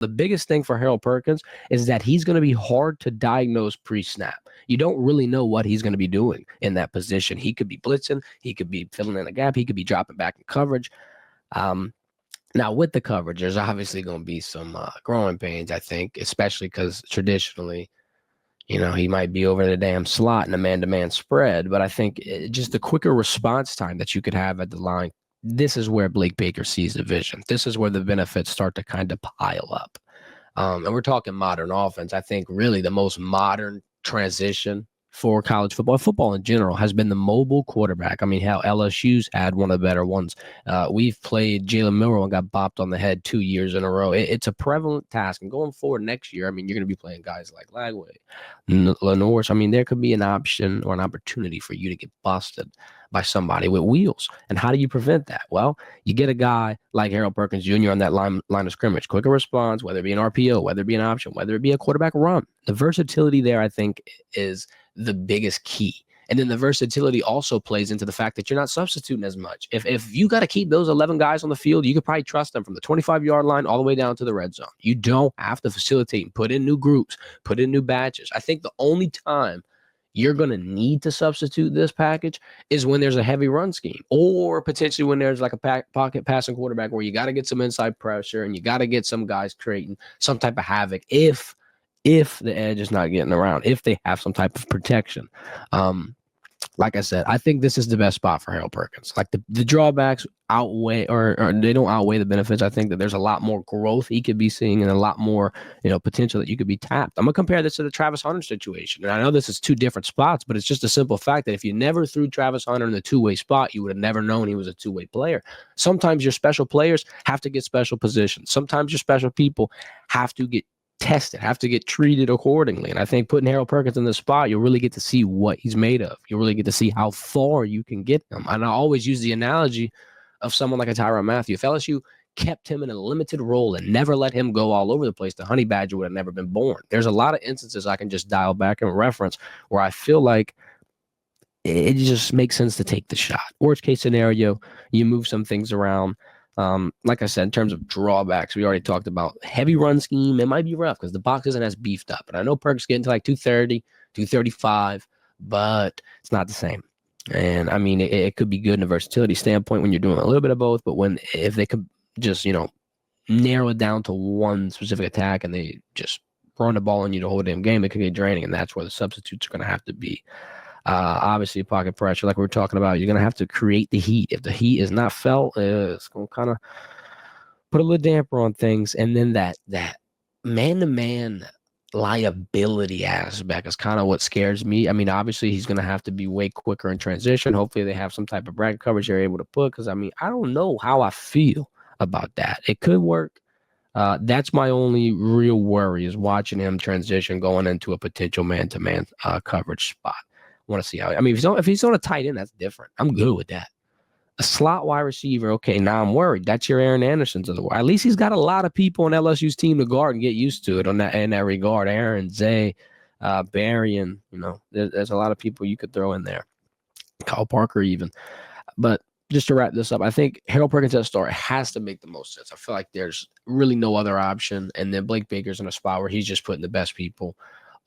The biggest thing for Harold Perkins is that he's going to be hard to diagnose pre-snap. You don't really know what he's going to be doing in that position. He could be blitzing, he could be filling in a gap, he could be dropping back in coverage. Um, Now, with the coverage, there's obviously going to be some growing pains, I think, especially because traditionally, he might be over the damn slot in a man-to-man spread. But I think just the quicker response time that you could have at the line, this is where Blake Baker sees the vision. This is where the benefits start to kind of pile up. And we're talking modern offense. I think really the most modern transition for college football in general, has been the mobile quarterback. I mean, hell, LSU's had one of the better ones. We've played Jalen Milroe and got bopped on the head 2 years in a row. It's a prevalent task. And going forward next year, I mean, you're going to be playing guys like Lagway, Lenore. I mean, there could be an option or an opportunity for you to get busted by somebody with wheels. And how do you prevent that? Well, you get a guy like Harold Perkins Jr. on that line of scrimmage, quicker response, whether it be an RPO, whether it be an option, whether it be a quarterback run. The versatility there, I think, is the biggest key. And then the versatility also plays into the fact that you're not substituting as much. If you got to keep those 11 guys on the field, you could probably trust them from the 25-yard line all the way down to the red zone. You don't have to facilitate and put in new groups, put in new batches. I think the only time you're going to need to substitute this package is when there's a heavy run scheme, or potentially when there's like a pocket passing quarterback where you got to get some inside pressure and you got to get some guys creating some type of havoc if the edge is not getting around, if they have some type of protection. Like I said, I think this is the best spot for Harold Perkins. Like the drawbacks outweigh, or they don't outweigh the benefits. I think that there's a lot more growth he could be seeing and a lot more, potential that you could be tapped. I'm going to compare this to the Travis Hunter situation. And I know this is two different spots, but it's just a simple fact that if you never threw Travis Hunter in the two-way spot, you would have never known he was a two-way player. Sometimes your special players have to get special positions. Sometimes your special people have to get tested, have to get treated accordingly. And I think putting Harold Perkins in the spot, you'll really get to see what he's made of. You'll really get to see how far you can get him. And I always use the analogy of someone like a Tyrann Mathieu. If LSU kept him in a limited role and never let him go all over the place, the Honey Badger would have never been born. There's a lot of instances I can just dial back and reference where I feel like it just makes sense to take the shot. Worst case scenario, you move some things around. Like I said, in terms of drawbacks, we already talked about heavy run scheme. It might be rough because the box isn't as beefed up. And I know Perk's getting to like 230, 235, but it's not the same. And I mean, it could be good in a versatility standpoint when you're doing a little bit of both, but if they could just, narrow it down to one specific attack and they just run the ball on you the whole damn game, it could get draining. And that's where the substitutes are going to have to be. Obviously, pocket pressure, like we were talking about, you're going to have to create the heat. If the heat is not felt, it's going to kind of put a little damper on things. And then that man-to-man liability aspect is kind of what scares me. I mean, obviously, he's going to have to be way quicker in transition. Hopefully, they have some type of bracket coverage they're able to put, because, I mean, I don't know how I feel about that. It could work. That's my only real worry, is watching him transition going into a potential man-to-man coverage spot. Want to see how. I mean, if he's on a tight end, that's different. I'm good with that. A slot wide receiver, okay. Now I'm worried. That's your Aaron Andersons of the world. At least he's got a lot of people on LSU's team to guard and get used to it in that regard. Aaron, Zay, Berrien. There's a lot of people you could throw in there. Kyle Parker even. But just to wrap this up, I think Harold Perkins at start has to make the most sense. I feel like there's really no other option. And then Blake Baker's in a spot where he's just putting the best people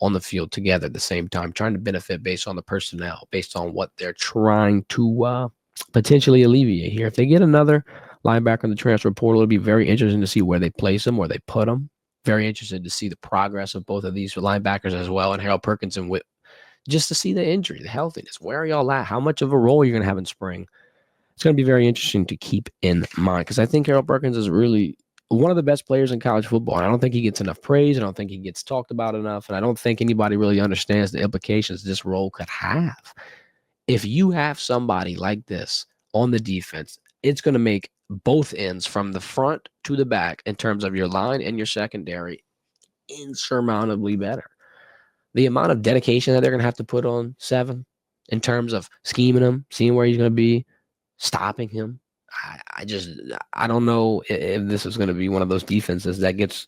on the field together at the same time, trying to benefit based on the personnel, based on what they're trying to potentially alleviate here. If they get another linebacker in the transfer portal, it'll be very interesting to see where they place him, where they put him. Very interested to see the progress of both of these linebackers as well, and Harold Perkins and Whit, just to see the injury, the healthiness. Where are y'all at? How much of a role you're going to have in spring? It's going to be very interesting to keep in mind, because I think Harold Perkins is really one of the best players in college football. And I don't think he gets enough praise. I don't think he gets talked about enough. And I don't think anybody really understands the implications this role could have. If you have somebody like this on the defense, it's going to make both ends, from the front to the back, in terms of your line and your secondary, insurmountably better. The amount of dedication that they're going to have to put on Seven in terms of scheming him, seeing where he's going to be, stopping him. I don't know if this is going to be one of those defenses that gets,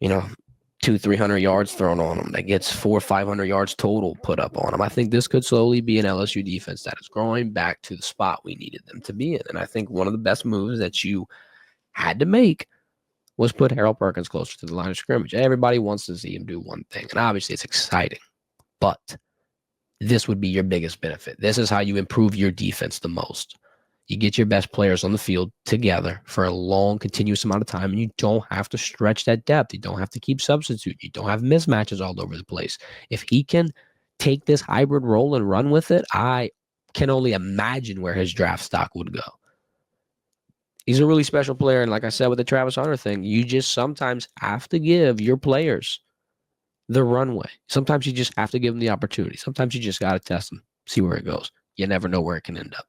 200-300 yards thrown on them, that gets 400 or 500 yards total put up on them. I think this could slowly be an LSU defense that is growing back to the spot we needed them to be in. And I think one of the best moves that you had to make was put Harold Perkins closer to the line of scrimmage. Everybody wants to see him do one thing, and obviously it's exciting, but this would be your biggest benefit. This is how you improve your defense the most. You get your best players on the field together for a long, continuous amount of time, and you don't have to stretch that depth. You don't have to keep substitute. You don't have mismatches all over the place. If he can take this hybrid role and run with it, I can only imagine where his draft stock would go. He's a really special player, and like I said with the Travis Hunter thing, you just sometimes have to give your players the runway. Sometimes you just have to give them the opportunity. Sometimes you just got to test them, see where it goes. You never know where it can end up.